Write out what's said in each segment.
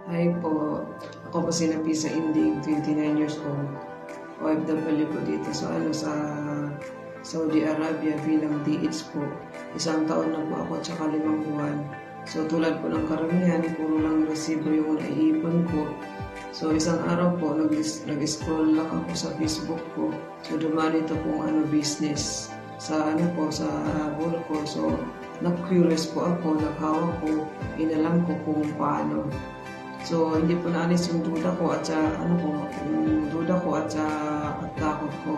Hi po, ako po si Napisa Indig, 29 years old. OFW po dito sa Saudi Arabia bilang DH po. Isang taon na po ako at saka 5 buwan. So tulad po ng karamihan, puro lang resibo yung naiipon ko. So isang araw po, nag-scroll lang ako sa Facebook ko. So dumani ito pong business sa sa bulo ko. So na-curious po ako, naghawak ko, inalam ko kung paano. So, hindi po naalis yung duda ko at at takot ko.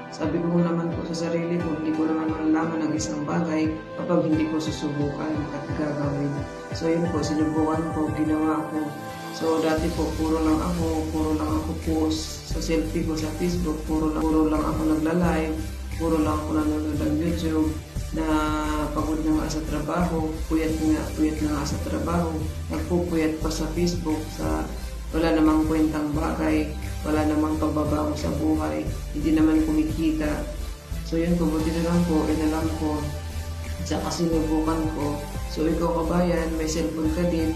Sabi ko naman po sa sarili ko, hindi ko naman malalaman ang isang bagay kapag hindi ko susubukan at gagawin. So, yun po, sinubukan ko, ginawa ko. So, dati po, puro lang ako post sa selfie ko sa Facebook, puro lang ako nagla-live, puro lang ako nanonood ng YouTube, na pagod na nga sa trabaho, puyat na nga sa trabaho, nagpupuyat pa sa Facebook, wala namang kwentang bagay, wala namang pagbabago sa buhay, hindi naman kumikita. So yun po, buti na lang po, inalam ko, at saka sinubukan ko. So ikaw kabayan, may cellphone ka din,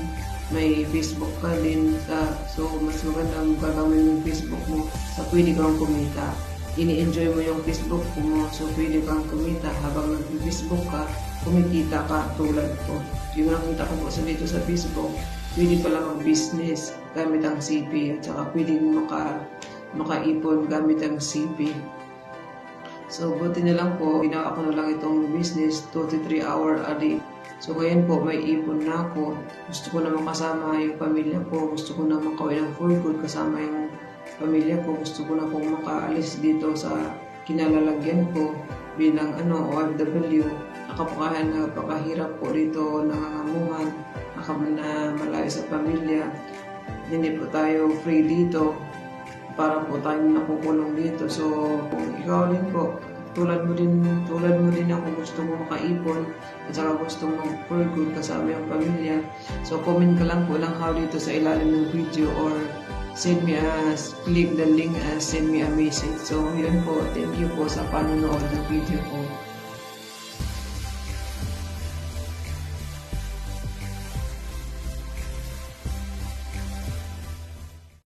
may Facebook ka din, so mas magandang gagawin yung Facebook mo sa pwede kang kumita. Ini-enjoy mo yung Facebook mo, so pwede kang kumita habang nag-Facebook ka, kumikita ka tulad ko. Yung nakita ko po dito sa Facebook, pwede pala mag-business gamit ang CP at saka pwede makaipon gamit ang CP. So buti na lang po, ginawa ko na lang itong business 2 to 3 hours a day. So ngayon po, may ipon na ako. Gusto ko na makasama yung pamilya ko, gusto ko na makawin ng full good kasama yung pamilya ko, gusto ko na pong makaalis dito sa kinalalagyan ko bilang OFW. Napakahirap po dito, nangangamuhan, na malayo sa pamilya. Hindi po tayo free dito, para po tayong nakukulong dito. So kung ikaw din po, tulad mo din ako, gusto mo makaipon at saka gusto mo for good kasama yung pamilya. So comment ka lang po lang how dito sa ilalim ng video or click the link, send me a message. So yun po, thank you po sa panonood ng video ko.